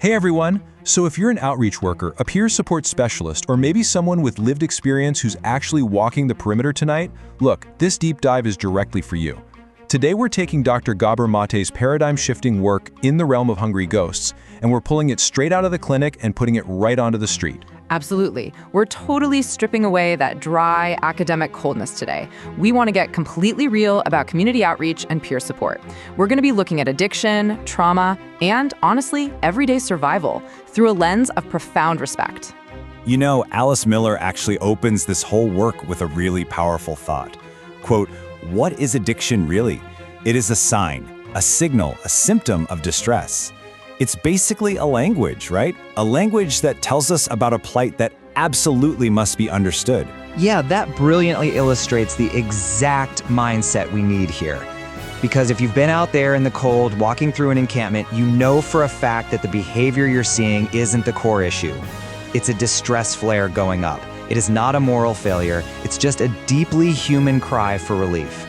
Hey everyone! So if you're an outreach worker, a peer support specialist, or maybe someone with lived experience who's actually walking the perimeter tonight, look, this deep dive is directly for you. Today we're taking Dr. Gabor Maté's paradigm-shifting work in the realm of hungry ghosts, and we're pulling it straight out of the clinic and putting it right onto the street. Absolutely. We're totally stripping away that dry, academic coldness today. We want to get completely real about community outreach and peer support. We're going to be looking at addiction, trauma, and, honestly, everyday survival through a lens of profound respect. You know, Alice Miller actually opens this whole work with a really powerful thought. Quote, "What is addiction really? It is a sign, a signal, a symptom of distress." It's basically a language, right? A language that tells us about a plight that absolutely must be understood. Yeah, that brilliantly illustrates the exact mindset we need here. Because if you've been out there in the cold, walking through an encampment, you know for a fact that the behavior you're seeing isn't the core issue. It's a distress flare going up. It is not a moral failure. It's just a deeply human cry for relief.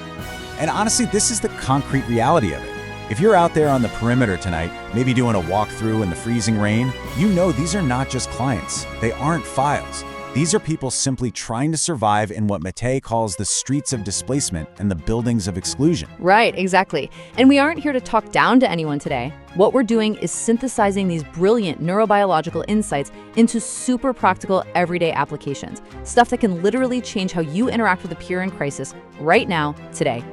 And honestly, this is the concrete reality of it. If you're out there on the perimeter tonight, maybe doing a walkthrough in the freezing rain, you know these are not just clients. They aren't files. These are people simply trying to survive in what Maté calls the streets of displacement and the buildings of exclusion. Right, exactly. And we aren't here to talk down to anyone today. What we're doing is synthesizing these brilliant neurobiological insights into super practical everyday applications. Stuff that can literally change how you interact with a peer in crisis right now, today.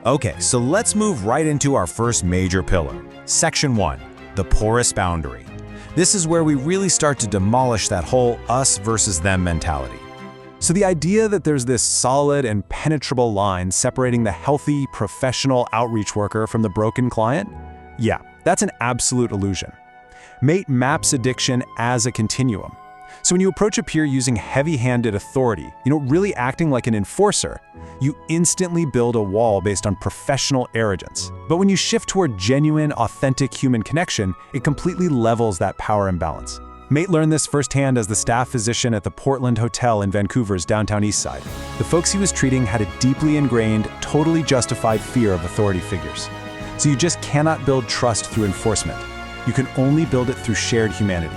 Okay, so let's move right into our first major pillar. Section 1, the porous boundary. This is where we really start to demolish that whole us versus them mentality. So the idea that there's this solid and penetrable line separating the healthy, professional outreach worker from the broken client? Yeah, that's an absolute illusion. Maté maps addiction as a continuum. So when you approach a peer using heavy-handed authority, really acting like an enforcer, you instantly build a wall based on professional arrogance. But when you shift toward genuine, authentic human connection, it completely levels that power imbalance. Maté learned this firsthand as the staff physician at the Portland Hotel in Vancouver's downtown east side. The folks he was treating had a deeply ingrained, totally justified fear of authority figures. So you just cannot build trust through enforcement. You can only build it through shared humanity.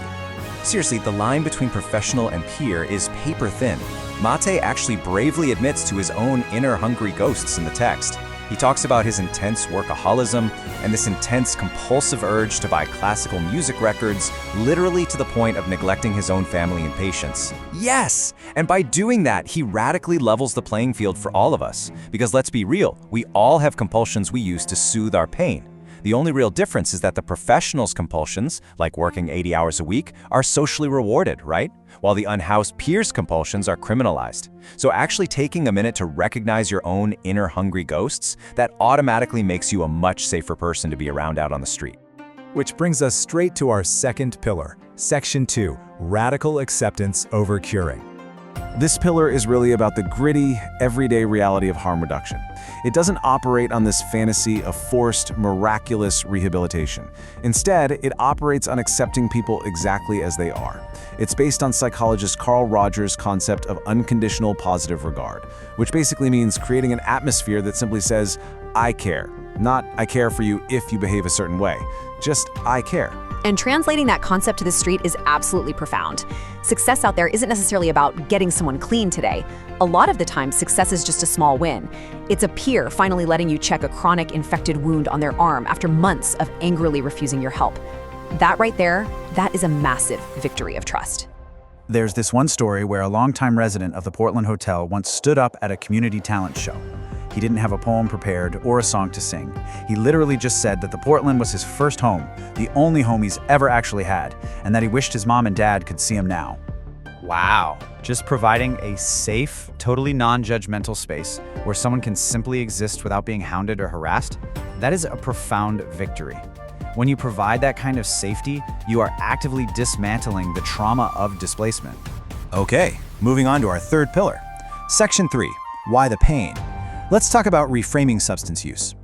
Seriously, the line between professional and peer is paper thin. Maté actually bravely admits to his own inner hungry ghosts in the text. He talks about his intense workaholism and this intense compulsive urge to buy classical music records, literally to the point of neglecting his own family and patients. Yes! And by doing that, he radically levels the playing field for all of us. Because let's be real, we all have compulsions we use to soothe our pain. The only real difference is that the professional's compulsions, like working 80 hours a week, are socially rewarded, right? While the unhoused peer's compulsions are criminalized. So actually taking a minute to recognize your own inner hungry ghosts, that automatically makes you a much safer person to be around out on the street. Which brings us straight to our second pillar, Section 2, radical acceptance over curing. This pillar is really about the gritty, everyday reality of harm reduction. It doesn't operate on this fantasy of forced, miraculous rehabilitation. Instead, it operates on accepting people exactly as they are. It's based on psychologist Carl Rogers' concept of unconditional positive regard, which basically means creating an atmosphere that simply says, I care. Not, I care for you if you behave a certain way. Just, I care. And translating that concept to the street is absolutely profound. Success out there isn't necessarily about getting someone clean today. A lot of the time, success is just a small win. It's a peer finally letting you check a chronic infected wound on their arm after months of angrily refusing your help. That right there, that is a massive victory of trust. There's this one story where a longtime resident of the Portland Hotel once stood up at a community talent show. He didn't have a poem prepared or a song to sing. He literally just said that the Portland was his first home, the only home he's ever actually had, and that he wished his mom and dad could see him now. Wow. Just providing a safe, totally non-judgmental space where someone can simply exist without being hounded or harassed, that is a profound victory. When you provide that kind of safety, you are actively dismantling the trauma of displacement. Okay, moving on to our third pillar. Section 3, why the pain? Let's talk about reframing substance use.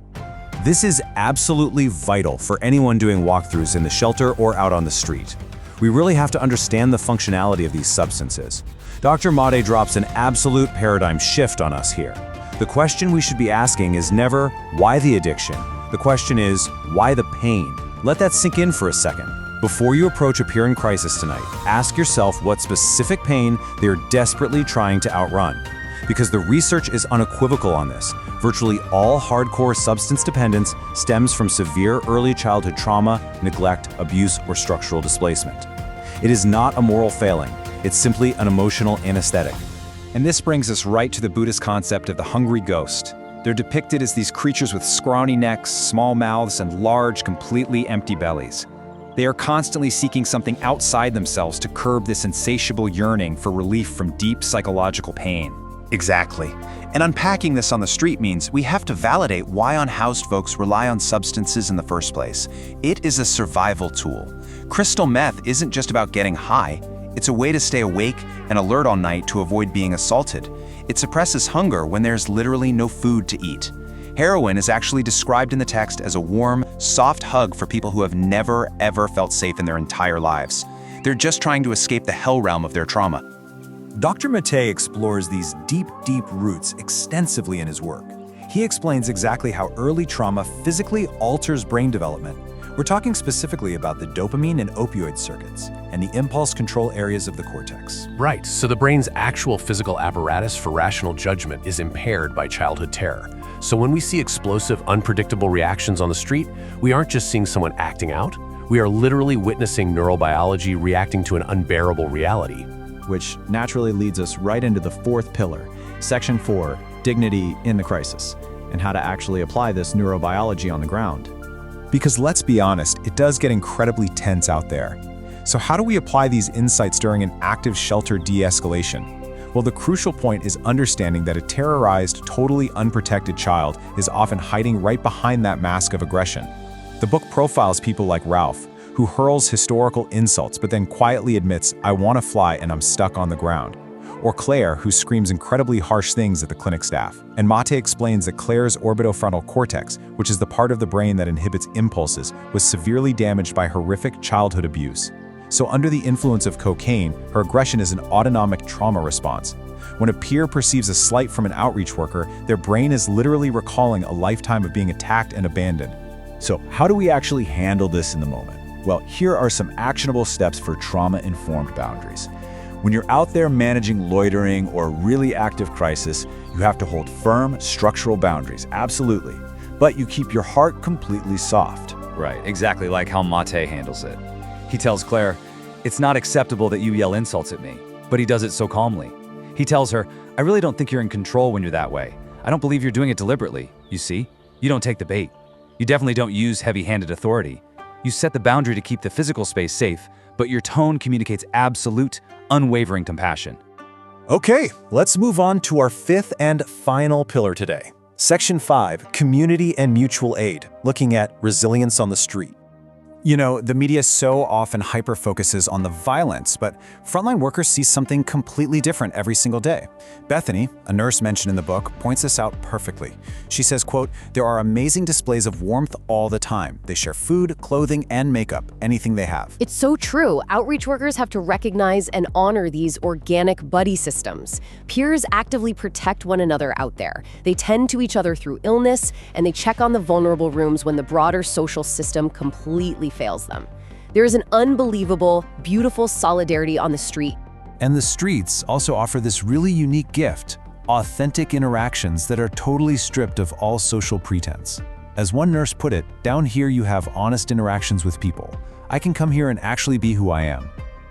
This is absolutely vital for anyone doing walkthroughs in the shelter or out on the street. We really have to understand the functionality of these substances. Dr. Maté drops an absolute paradigm shift on us here. The question we should be asking is never, why the addiction? The question is, why the pain? Let that sink in for a second. Before you approach a peer in crisis tonight, ask yourself what specific pain they are desperately trying to outrun. Because the research is unequivocal on this. Virtually all hardcore substance dependence stems from severe early childhood trauma, neglect, abuse, or structural displacement. It is not a moral failing, it's simply an emotional anesthetic. And this brings us right to the Buddhist concept of the hungry ghost. They're depicted as these creatures with scrawny necks, small mouths, and large, completely empty bellies. They are constantly seeking something outside themselves to curb this insatiable yearning for relief from deep psychological pain. Exactly. And unpacking this on the street means we have to validate why unhoused folks rely on substances in the first place. It is a survival tool. Crystal meth isn't just about getting high. It's a way to stay awake and alert all night to avoid being assaulted. It suppresses hunger when there's literally no food to eat. Heroin is actually described in the text as a warm, soft hug for people who have never, ever felt safe in their entire lives. They're just trying to escape the hell realm of their trauma. Dr. Maté explores these deep roots extensively in his work. He explains exactly how early trauma physically alters brain development. We're talking specifically about the dopamine and opioid circuits and the impulse control areas of the cortex. Right, so the brain's actual physical apparatus for rational judgment is impaired by childhood terror. So when we see explosive, unpredictable reactions on the street, we aren't just seeing someone acting out, we are literally witnessing neurobiology reacting to an unbearable reality. Which naturally leads us right into the fourth pillar, Section 4, Dignity in the Crisis, and how to actually apply this neurobiology on the ground. Because let's be honest, it does get incredibly tense out there. So how do we apply these insights during an active shelter de-escalation? Well, the crucial point is understanding that a terrorized, totally unprotected child is often hiding right behind that mask of aggression. The book profiles people like Ralph, who hurls historical insults but then quietly admits, "I want to fly and I'm stuck on the ground." Or Claire, who screams incredibly harsh things at the clinic staff. And Maté explains that Claire's orbitofrontal cortex, which is the part of the brain that inhibits impulses, was severely damaged by horrific childhood abuse. So under the influence of cocaine, her aggression is an autonomic trauma response. When a peer perceives a slight from an outreach worker, their brain is literally recalling a lifetime of being attacked and abandoned. So how do we actually handle this in the moment? Well, here are some actionable steps for trauma-informed boundaries. When you're out there managing loitering or really active crisis, you have to hold firm, structural boundaries, absolutely. But you keep your heart completely soft. Right, exactly like how Maté handles it. He tells Claire, "It's not acceptable that you yell insults at me," but he does it so calmly. He tells her, "I really don't think you're in control when you're that way. I don't believe you're doing it deliberately. You see? You don't take the bait. You definitely don't use heavy-handed authority. You set the boundary to keep the physical space safe, but your tone communicates absolute, unwavering compassion." Okay, let's move on to our fifth and final pillar today. Section 5, Community and Mutual Aid, looking at resilience on the street. You know, the media so often hyper-focuses on the violence, but frontline workers see something completely different every single day. Bethany, a nurse mentioned in the book, points this out perfectly. She says, quote, "There are amazing displays of warmth all the time. They share food, clothing, and makeup, anything they have." It's so true. Outreach workers have to recognize and honor these organic buddy systems. Peers actively protect one another out there. They tend to each other through illness, and they check on the vulnerable rooms when the broader social system completely fails them. There is an unbelievable, beautiful solidarity on the street. And the streets also offer this really unique gift, authentic interactions that are totally stripped of all social pretense. As one nurse put it, "Down here you have honest interactions with people. I can come here and actually be who I am."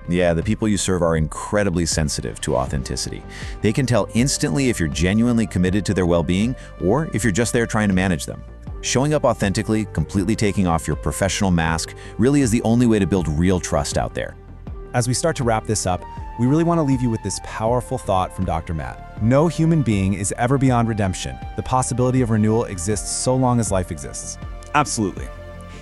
Yeah, the people you serve are incredibly sensitive to authenticity. They can tell instantly if you're genuinely committed to their well-being or if you're just there trying to manage them. Showing up authentically, completely taking off your professional mask, really is the only way to build real trust out there. As we start to wrap this up, we really want to leave you with this powerful thought from Dr. Matt. No human being is ever beyond redemption. The possibility of renewal exists so long as life exists. Absolutely.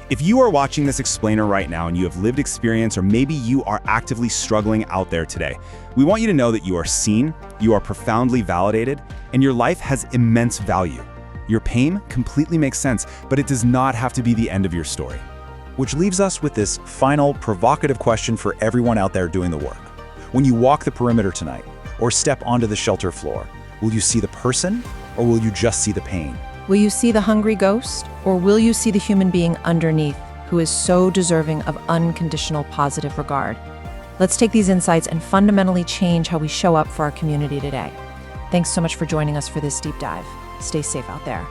If you are watching this explainer right now and you have lived experience, or maybe you are actively struggling out there today, we want you to know that you are seen, you are profoundly validated, and your life has immense value. Your pain completely makes sense, but it does not have to be the end of your story. Which leaves us with this final provocative question for everyone out there doing the work. When you walk the perimeter tonight, or step onto the shelter floor, will you see the person, or will you just see the pain? Will you see the hungry ghost, or will you see the human being underneath? who is so deserving of unconditional positive regard. Let's take these insights and fundamentally change how we show up for our community today. Thanks so much for joining us for this deep dive. Stay safe out there.